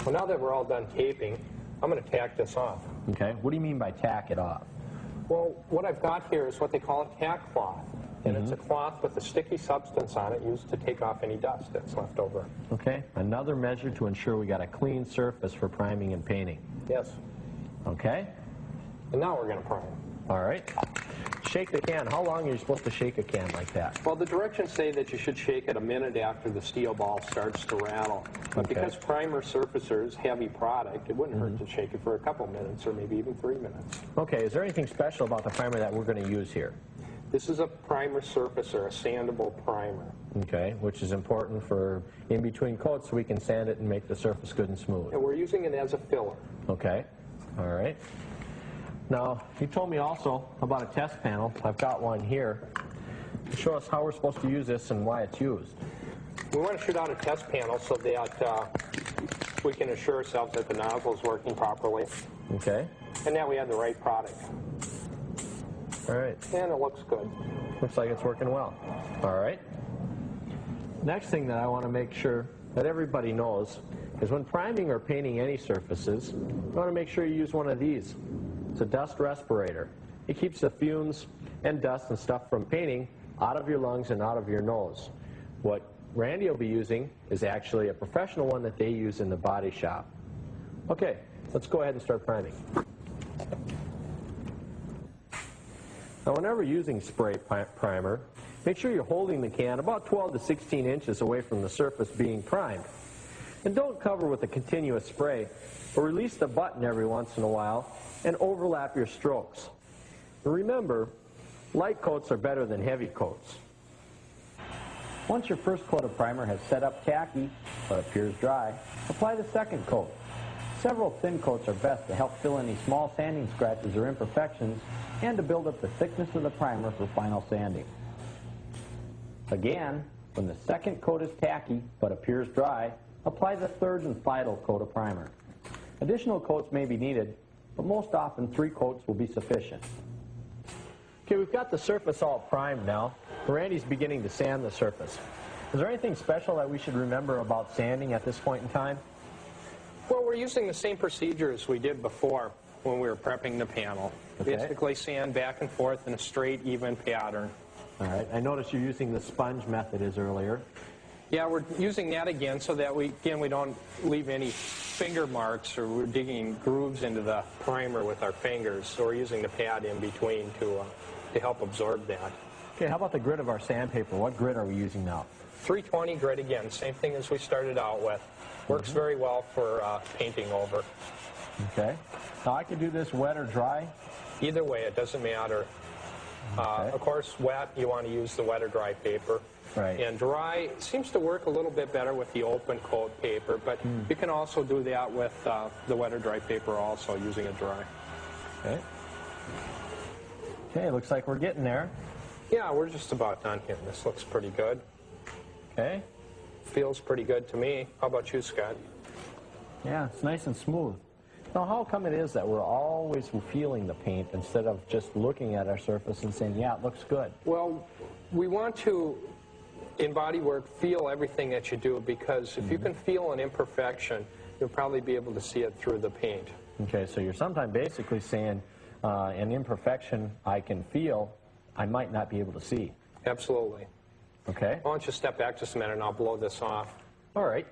Well, now that we're all done taping, I'm going to tack this off. Okay. What do you mean by tack it off? Well, what I've got here is what they call a tack cloth. And it's a cloth with a sticky substance on it used to take off any dust that's left over. Okay. Another measure to ensure we got a clean surface for priming and painting. Yes. Okay. And now we're going to prime. All right. Shake the can. How long are you supposed to shake a can like that? Well, the directions say that you should shake it a minute after the steel ball starts to rattle. But Okay. because primer surfacer is heavy product, it wouldn't hurt to shake it for a couple minutes or maybe even 3 minutes. Okay. Is there anything special about the primer that we're going to use here? This is a primer surfacer, a sandable primer. Okay. Which is important for in between coats so we can sand it and make the surface good and smooth. And we're using it as a filler. Okay. All right. Now, you told me also about a test panel. I've got one here to show us how we're supposed to use this and why it's used. We want to shoot out a test panel so that we can assure ourselves that the nozzle is working properly Okay. and that we have the right product. All right. And it looks good. Looks like it's working well. All right. Next thing that I want to make sure that everybody knows is when priming or painting any surfaces, you want to make sure you use one of these. It's a dust respirator. It keeps the fumes and dust and stuff from painting out of your lungs and out of your nose. What Randy will be using is actually a professional one that they use in the body shop. Okay, let's go ahead and start priming. Now, whenever using spray primer, make sure you're holding the can about 12 to 16 inches away from the surface being primed. And don't cover with a continuous spray, but release the button every once in a while and overlap your strokes. And remember, light coats are better than heavy coats. Once your first coat of primer has set up tacky, but appears dry, apply the second coat. Several thin coats are best to help fill any small sanding scratches or imperfections and to build up the thickness of the primer for final sanding. Again, when the second coat is tacky but appears dry, apply the third and final coat of primer. Additional coats may be needed, but most often 3 coats will be sufficient. Okay, we've got the surface all primed now. Randy's beginning to sand the surface. Is there anything special that we should remember about sanding at this point in time? Well, we're using the same procedure as we did before when we were prepping the panel. Okay. Basically sand back and forth in a straight, even pattern. All right, I noticed you're using the sponge method as earlier. Yeah, we're using that again so that we don't leave any finger marks or we're digging grooves into the primer with our fingers. So we're using the pad in between to help absorb that. Okay, how about the grit of our sandpaper? What grit are we using now? 320 grit again, same thing as we started out with. Works very well for painting over. Okay. Now I can do this wet or dry? Either way, it doesn't matter. Okay. Of course, wet, you want to use the wet or dry paper. Right. And dry seems to work a little bit better with the open coat paper, but you can also do that with the wet or dry paper also, using it dry. Okay. Okay, looks like we're getting there. Yeah, we're just about done here. This looks pretty good. Okay. Feels pretty good to me. How about you, Scott? Yeah, it's nice and smooth. Now, how come it is that we're always feeling the paint instead of just looking at our surface and saying, yeah, it looks good? Well, we want to, in bodywork, feel everything that you do, because if you can feel an imperfection, you'll probably be able to see it through the paint. Okay, so you're sometimes basically saying an imperfection I can feel, I might not be able to see. Absolutely. Okay. Why don't you step back just a minute and I'll blow this off. All right.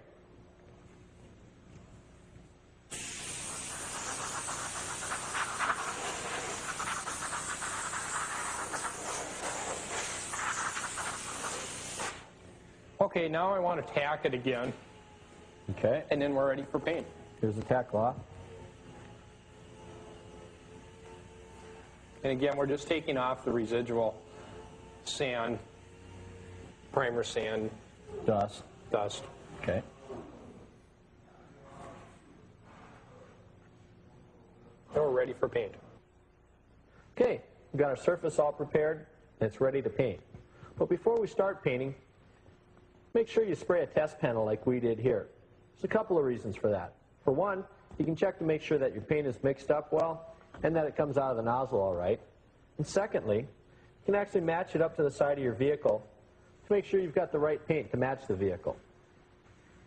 Okay, now I want to tack it again, Okay. and then we're ready for paint. Here's the tack cloth. And again, we're just taking off the residual sand, primer sand, Dust. dust. Okay. Now we're ready for paint. Okay, we've got our surface all prepared, and it's ready to paint. But before we start painting, make sure you spray a test panel like we did here. There's a couple of reasons for that. For one, you can check to make sure that your paint is mixed up well and that it comes out of the nozzle all right. And secondly, you can actually match it up to the side of your vehicle to make sure you've got the right paint to match the vehicle.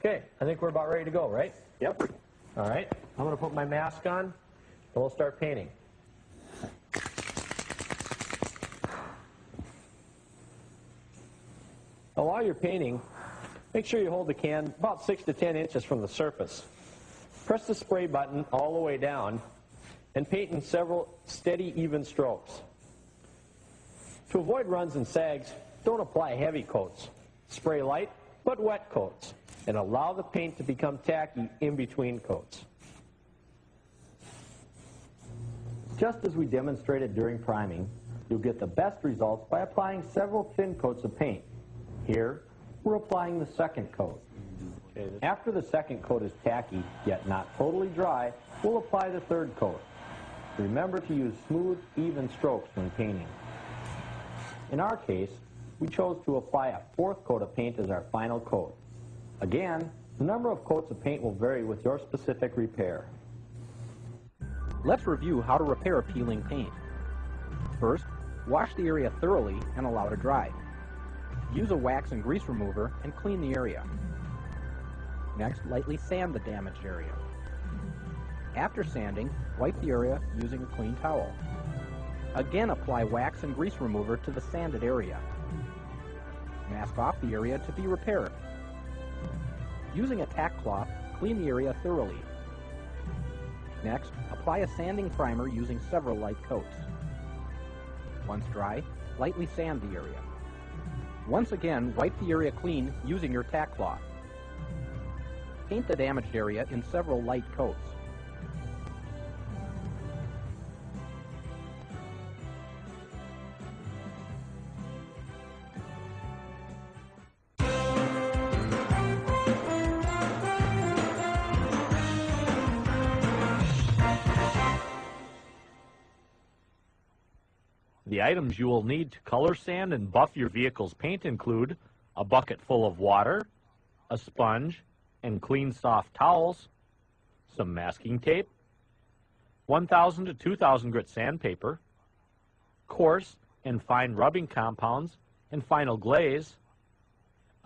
Okay, I think we're about ready to go, right? Yep. All right, I'm going to put my mask on, and we'll start painting. Now, while you're painting, make sure you hold the can about 6 to 10 inches from the surface. Press the spray button all the way down and paint in several steady, even strokes. To avoid runs and sags, don't apply heavy coats. Spray light but wet coats and allow the paint to become tacky in between coats. Just as we demonstrated during priming, you'll get the best results by applying several thin coats of paint. Here, we're applying the second coat. After the second coat is tacky, yet not totally dry, we'll apply the third coat. Remember to use smooth, even strokes when painting. In our case, we chose to apply a fourth coat of paint as our final coat. Again, the number of coats of paint will vary with your specific repair. Let's review how to repair peeling paint. First, wash the area thoroughly and allow to dry. Use a wax and grease remover and clean the area. Next, lightly sand the damaged area. After sanding, wipe the area using a clean towel. Again, apply wax and grease remover to the sanded area. Mask off the area to be repaired. Using a tack cloth, clean the area thoroughly. Next, apply a sanding primer using several light coats. Once dry, lightly sand the area. Once again, wipe the area clean using your tack cloth. Paint the damaged area in several light coats. The items you will need to color sand and buff your vehicle's paint include a bucket full of water, a sponge and clean soft towels, some masking tape, 1,000 to 2,000 grit sandpaper, coarse and fine rubbing compounds and final glaze,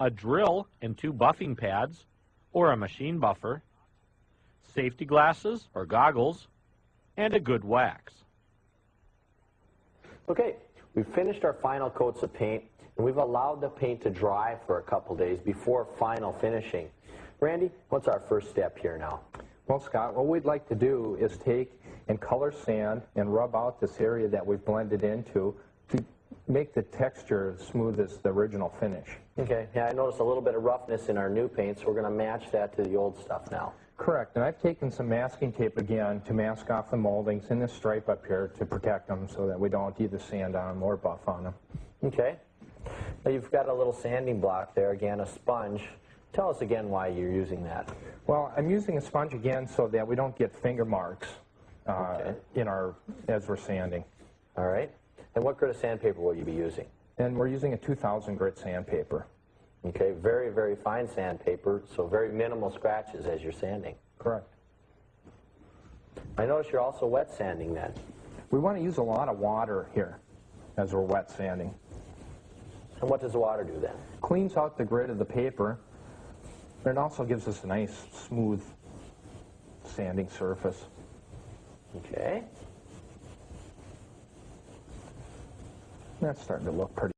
a drill and 2 buffing pads or a machine buffer, safety glasses or goggles, and a good wax. Okay, we've finished our final coats of paint, and we've allowed the paint to dry for a couple days before final finishing. Randy, what's our first step here now? Well, Scott, what we'd like to do is take and color sand and rub out this area that we've blended into to make the texture as smooth as the original finish. Okay, yeah, I noticed a little bit of roughness in our new paint, so we're going to match that to the old stuff now. Correct, and I've taken some masking tape again to mask off the moldings and this stripe up here to protect them so that we don't either sand on them or buff on them. Okay, now you've got a little sanding block there, again, a sponge. Tell us again why you're using that. Well, I'm using a sponge again so that we don't get finger marks as we're sanding. All right, and what grit of sandpaper will you be using? And we're using a 2,000 grit sandpaper. Okay, very, very fine sandpaper, so very minimal scratches as you're sanding. Correct. I notice you're also wet sanding then. We want to use a lot of water here as we're wet sanding. And what does the water do then? Cleans out the grit of the paper, and it also gives us a nice, smooth sanding surface. Okay. That's starting to look pretty